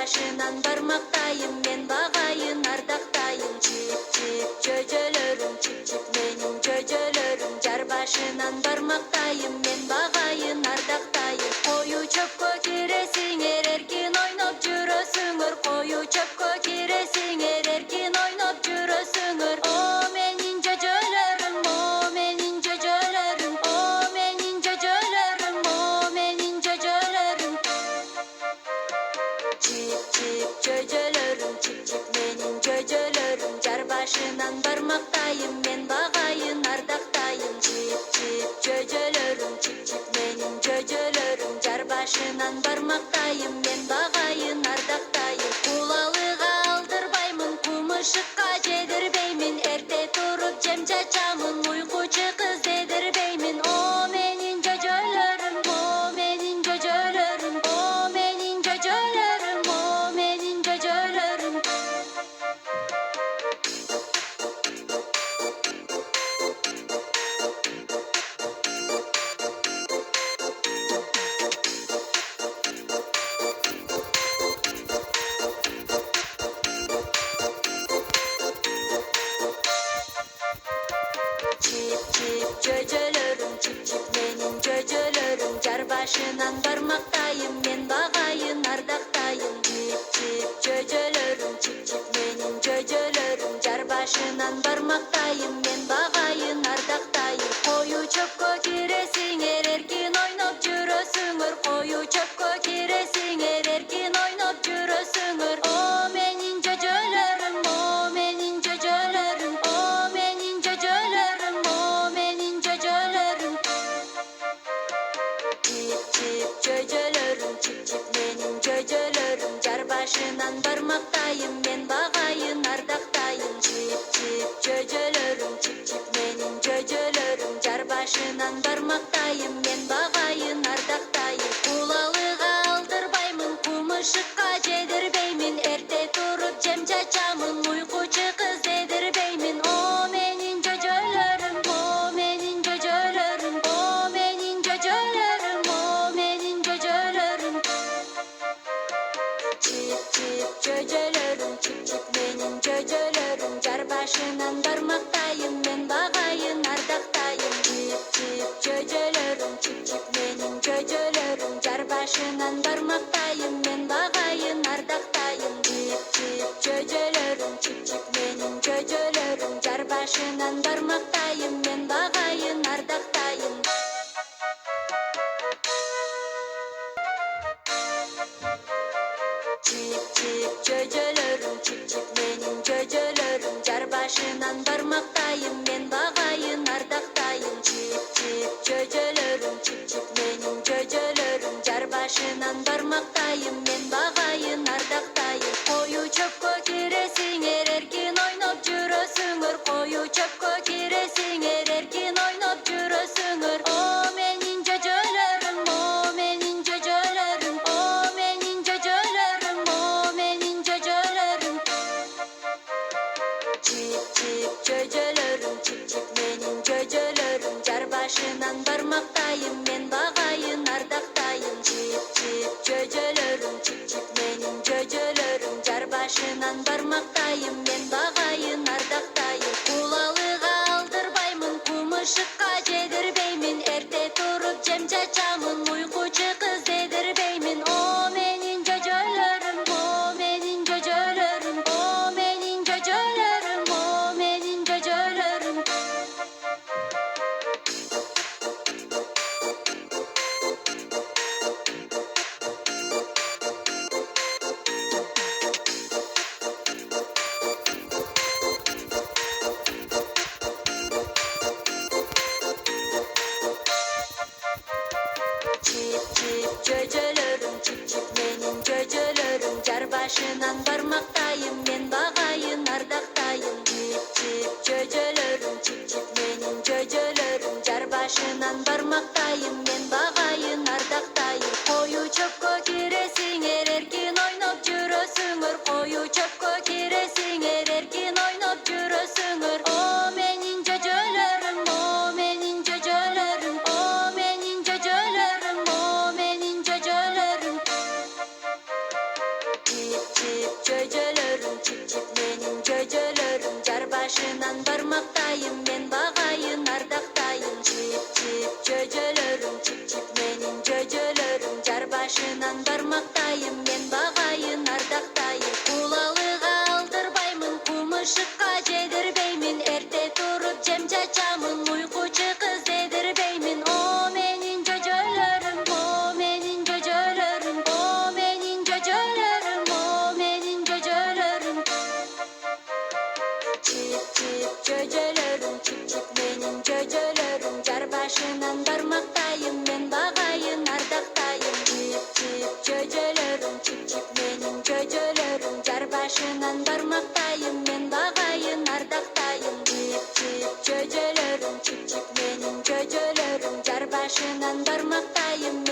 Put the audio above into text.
başынан barmaqtayım, men bağayın, ardaqtayım. Çip çip çöjölörüm, çip çip menin çöjölörüm. Jar başынан barmaqtayım, men bağayın, ardaqtayım. Koyu çöpkö kiresiңер, erkin oynop жүрөсүңөр. Koyu çöpkö kiresiңер, erkin oynop жүрөсүңөр. O menin çöjölörüm, o menin çöjölörüm, o menin çöjölörüm, o menin çöjölörüm. Çip çip çöjölörüm, çip çip menin çöjölörüm. Jar başынан barmaqtayım, men bağayın, ardaqtayım. Çip çip çöjölörüm, çip çip menin çöjölörüm. Jar başынан barmaqtayım, men bağayın, ardaqtayım. Кулалыга алдырбаймын, кумышыкка жедирбеймин. Эрте туруп жем чачамын, уйкучу кыз дедирбеймин. О менин жөжөлөрүм, о менин жөжөлөрүм, о менин жөжөлөрүм, о менин жөжөлөрүм. Çip çip çöjölörüm, çip çip menin çöjölörüm. Jar başынан barmaqtayım, men bağayın, ardaqtayım. Çip çip çöjölörüm, çip çip menin çöjölörüm. Jar başынан barmaqtayım, men bağayın, ardaqtayım. Koyu çöpkö kiresiңер, erkin oynop жүрөсүңөр. Koyu çöpkö kiresiңер, erkin oynop жүрөсүңөр. O menin çöjölörüm, o menin çöjölörüm, o menin çöjölörüm, o menin çöjölörüm. Çip çip çöjölörüm, çip çip menin çöjölörüm. Jar başынан barmaqtayım, men bağayın, ardaqtayım. Çip çip çöjölörüm, çip çip menin çöjölörüm. Jar başынан barmaqtayım, men bağayın, ardaqtayım. Кулалыга алдырбаймын, кумышыкка жедирбеймин. Эрте туруп жем чачамын, уйкучу кыз дедирбеймин. O menin çöjölörüm, o menin çöjölörüm, o menin çöjölörüm, o menin çöjölörüm. Çip çip çöjölörüm, çip çip menin çöjölörüm. Jar başынан barmaqtayım, men bağayın, ardaqtayım. Çip çip çöjölörüm, çip çip menin çöjölörüm. Jar başından barmaqtayım, men bağayın, ardaqtayım. Çip çip çöjölörüm, çip çip menin çöjölörüm. Jar başından barmaqtayım, men bağayın, ardaqtayım. Çip çip çöjölörüm, çip çip menin çöjölörüm. Jar başından barmaqtayım, men bağayın, ardaqtayım. Çip çip çöjölörüm, çip çip menin çöjölörüm. Jar başından barmaqtayım, men bağayın, ardaqtayım. Koyu çöpkö kiresiңер, erkin oynop жүрөсүңөр. Koyu çöpkö kiresiңер, erkin oynop жүрөсүңөр. O menin çöjölörüm, o menin çöjölörüm, o menin çöjölörüm, o menin çöjölörüm. Çip çip çöjölörüm, çip çip menin çöjölörüm. Jar başından barmaqtayım, men bağayın, ardaqtayım. Çip çip çöjölörüm, çip çip menin çöjölörüm. Jar başından barmaqtayım, men bağayın, ardaqtayım. Кулалыга алдырбаймын, кумышыкка жедирбеймин. Эрте туруп жем чачамын, уйкучу кыз дедирбеймин. O menin çöjölörüm, o menin çöjölörüm, o menin çöjölörüm, o menin çöjölörüm. Çip çip çöjölörüm, çip çip menin çöjölörüm. Jar başından barmaqtayım, men bağayın, ardaqtayım. Çip çip çöjölörüm, çip çip menin çöjölörüm. Jar başından barmaqtayım, men bağayın, ardaqtayım. Koyu çöpkö kiresiңер, erkin oynop жүрөсүңөр. Koyu çöpkö kiresiңер, erkin oynop жүрөсүңөр. O menin çöjölörüm, o menin çöjölörüm, o menin çöjölörüm, o menin çöjölörüm. Çip başынан бармактайым мен багайын ардактайым чип чип чөжөлөрүм чип чип менин чөжөлөрүм жар башынан бармактайым